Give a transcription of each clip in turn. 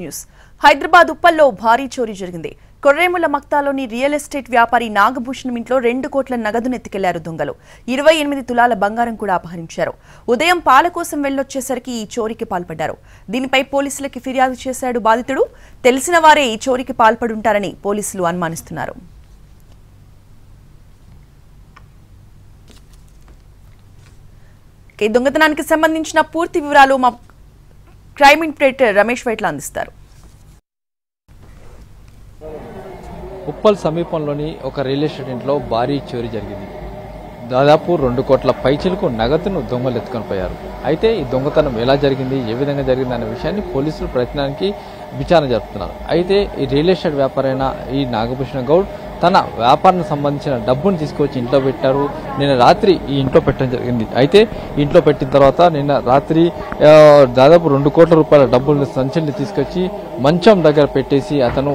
News Hyderabad ఉప్పల్లో భారీ చోరీ జరిగింది. కొర్రేముల మక్తాలోని రియల్ ఎస్టేట్ వ్యాపారి నాగభూషణం ఇంట్లో 2 కోట్ల నగదును ఎత్తుకెళ్లారు దొంగలు. 28 తులాల బంగారం కూడా అపహరించారు. ఉదయం పాల కోసం వెళ్లొచ్చేసరికి ఈ చోరీకి పాల్పడ్డారు. దీనిపై పోలీసులకు ఫిర్యాదు చేశాడు బాధితుడు. తెలిసిన వారే ఈ చోరీకి పాల్పడుంటారని పోలీసులు అనుమానిస్తున్నారు. ఈ దొంగతనానికి సంబంధించిన పూర్తి వివరాలు మా క్రైమ్ ఇన్స్పెక్టర్ రమేష్ వైట్ల అందిస్తారు. ఉప్పల్ సమీపంలోని ఒక రియల్ ఎస్టేట్ ఇంట్లో భారీ చోరీ జరిగింది. దాదాపు 2 కోట్ల పైచిలకు నగదును దొంగలు ఎత్తుకొని పోయారు. అయితే ఈ దొంగతనం ఎలా జరిగింది, ఏ విధంగా జరిగింది అనే విషయాన్ని పోలీసులు ప్రయత్నానికి విచారణ జరుపుతున్నారు. అయితే ఈ రియల్ ఎస్టేట్ వ్యాపారైన ఈ నాగభూషణ గౌడ్ తన వ్యాపారానికి సంబంధించిన డబ్బును తీసుకొచ్చి ఇంట్లో పెట్టారు. నిన్న రాత్రి ఈ ఇంట్లో పెట్టడం జరిగింది. అయితే ఇంట్లో పెట్టిన తర్వాత నిన్న రాత్రి దాదాపు 2 కోట్ల రూపాయల డబ్బులను సంచుల్ని తీసుకొచ్చి మంచం దగ్గర పెట్టేసి అతను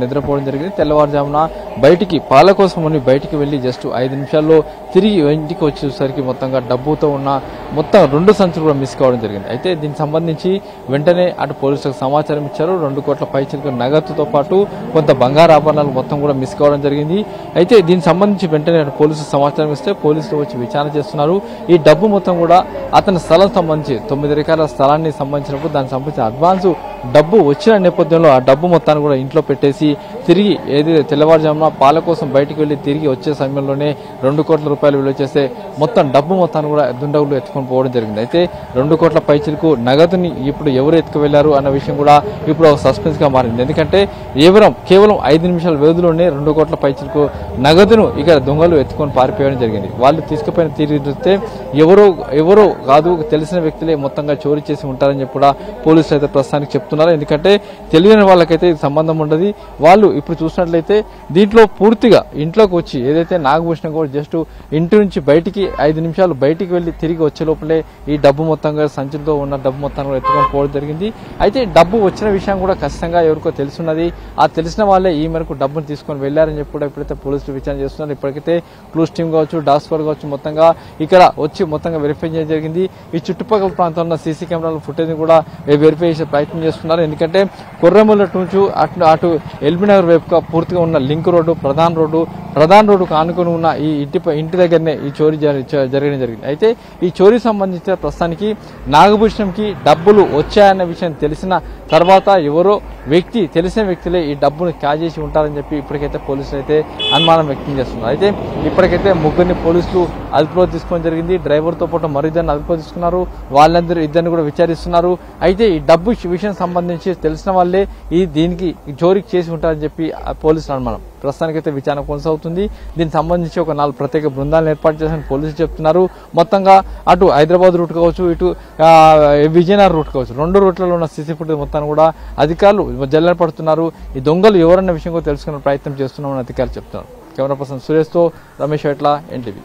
నిద్రపోవడం జరిగింది. తెల్లవారుజామున బయటికి పాల కోసమని బయటికి వెళ్లి జస్ట్ 5 నిమిషాల్లో తిరిగి ఇంటికి వచ్చేసరికి మొత్తంగా డబ్బుతో ఉన్న మొత్తం 2 సంచులు కూడా మిస్ కావడం జరిగింది. అయితే దీనికి సంబంధించి వెంటనే అటు పోలీసులకు సమాచారం ఇచ్చారు. 2 కోట్ల పైచిలకు నగదుతో పాటు కొంత బంగారు ఆభరణాలు మొత్తం కూడా మిస్ కావడం జరిగింది. అయితే దీనికి సంబంధించి వెంటనే పోలీసులు సమాచారం ఇస్తే పోలీసులు వచ్చి విచారణ చేస్తున్నారు. ఈ డబ్బు మొత్తం కూడా అతని స్థలం సంబంధించి 9 ఎకరాల స్థలాన్ని సంబంధించినప్పుడు దానికి సంబంధించిన అడ్వాన్స్ డబ్బు వచ్చిన నేపథ్యంలో ఆ డబ్బు మొత్తాన్ని కూడా ఇంట్లో పెట్టేసి తిరిగి ఏదైతే తెల్లవారుజామున పాల కోసం బయటికి వెళ్లి తిరిగి వచ్చే సమయంలోనే 2 కోట్ల రూపాయలు విలువ చేస్తే మొత్తం డబ్బు మొత్తాన్ని కూడా దుండగులు ఎత్తుకొని పోవడం జరిగింది. అయితే 2 కోట్ల పైచిలకు నగదుని ఇప్పుడు ఎవరు ఎత్తుకు వెళ్లారు అన్న విషయం కూడా ఇప్పుడు సస్పెన్స్ గా మారింది. ఎందుకంటే కేవలం 5 నిమిషాల వ్యవధిలోనే 2 కోట్ల పైచిలకు నగదును ఇక దొంగలు ఎత్తుకొని పారిపోయడం జరిగింది. వాళ్ళు తీసుకుపోయిన తీరు చూస్తే ఎవరో కాదు, తెలిసిన వ్యక్తులే మొత్తంగా చోరీ చేసి ఉంటారని చెప్పి కూడా పోలీసులు అయితే ప్రస్తుతానికి చెప్తున్నారు. ఎందుకంటే తెలియని వాళ్ళకైతే ఇది సంబంధం ఉండదు. వాళ్ళు ఇప్పుడు చూసినట్లయితే దీంట్లో పూర్తిగా ఇంట్లోకి వచ్చి ఏదైతే నాగభూషణం కూడా జస్ట్ ఇంటి నుంచి బయటికి 5 నిమిషాలు బయటికి వెళ్లి తిరిగి వచ్చే లోపలే ఈ డబ్బు మొత్తంగా సంచులతో ఉన్న డబ్బు మొత్తాన్ని కూడా ఎత్తుకొని పోవడం జరిగింది. అయితే డబ్బు వచ్చిన విషయం కూడా ఖచ్చితంగా ఎవరికో తెలుసున్నది. ఆ తెలిసిన వాళ్ళే ఈ మేరకు డబ్బును తీసుకొని వెళ్లారని చెప్పి కూడా ఇప్పుడైతే పోలీసులు విచారణ చేస్తున్నారు. ఇప్పటికైతే క్లూస్ టీమ్ కావచ్చు, డాస్ ఫోర్స్ కావచ్చు మొత్తంగా ఇక్కడ వచ్చి మొత్తంగా వెరిఫై చేయడం జరిగింది. ఈ చుట్టుపక్కల ప్రాంతంలో సీసీ కెమెరాల ఫుటేజ్ కూడా వెరిఫై చేసే ప్రయత్నం చేస్తున్నారు. ఎందుకంటే కొర్రముల నుంచి అటు ఎల్బీనగర్ వైపుగా పూర్తిగా ఉన్న లింక్ రోడ్డు, ప్రధాన రోడ్డుకు ఆనుకొని ఉన్న ఈ ఇంటి దగ్గరనే ఈ చోరీ జరగడం జరిగింది. అయితే ఈ చోరీ సంబంధించిన ప్రస్తుతానికి నాగభూషణంకి డబ్బులు వచ్చాయన్న విషయం తెలిసిన తర్వాత ఎవరో తెలిసిన వ్యక్తులే ఈ డబ్బును కాజేసి ఉంటారని చెప్పి ఇప్పటికైతే పోలీసులు అయితే అనుమానం వ్యక్తం చేస్తున్నారు. అయితే ఇప్పటికైతే 3 పోలీసులు అదుపులో తీసుకోవడం జరిగింది. డ్రైవర్తో పాటు మరిద్దరిని అదుపులో తీసుకున్నారు. ఇద్దరిని కూడా విచారిస్తున్నారు. అయితే ఈ డబ్బు విషయం సంబంధించి తెలిసిన వాళ్ళే దీనికి చోరీకి చేసి ఉంటారని చెప్పి పోలీసులు అనుమానం. ప్రస్తుతానికైతే విచారణ కొనసాగుతుంది. దీనికి సంబంధించి ఒక 4 ప్రత్యేక బృందాలను ఏర్పాటు చేశారని పోలీసులు చెప్తున్నారు. మొత్తంగా అటు హైదరాబాద్ రూట్ కావచ్చు, ఇటు విజయనగరం రూట్ కావచ్చు, 2 రూట్లలో ఉన్న సీసీ ఫుటేజ్ మొత్తాన్ని కూడా అధికారులు జల్లెడ పడుతున్నారు. ఈ దొంగలు ఎవరన్న విషయం కూడా తెలుసుకునే ప్రయత్నం చేస్తున్నామని అధికారులు చెప్తున్నారు. కెమెరా పర్సన్ సురేష్తో రమేష్ వైట్ల, ఎన్టీవీ.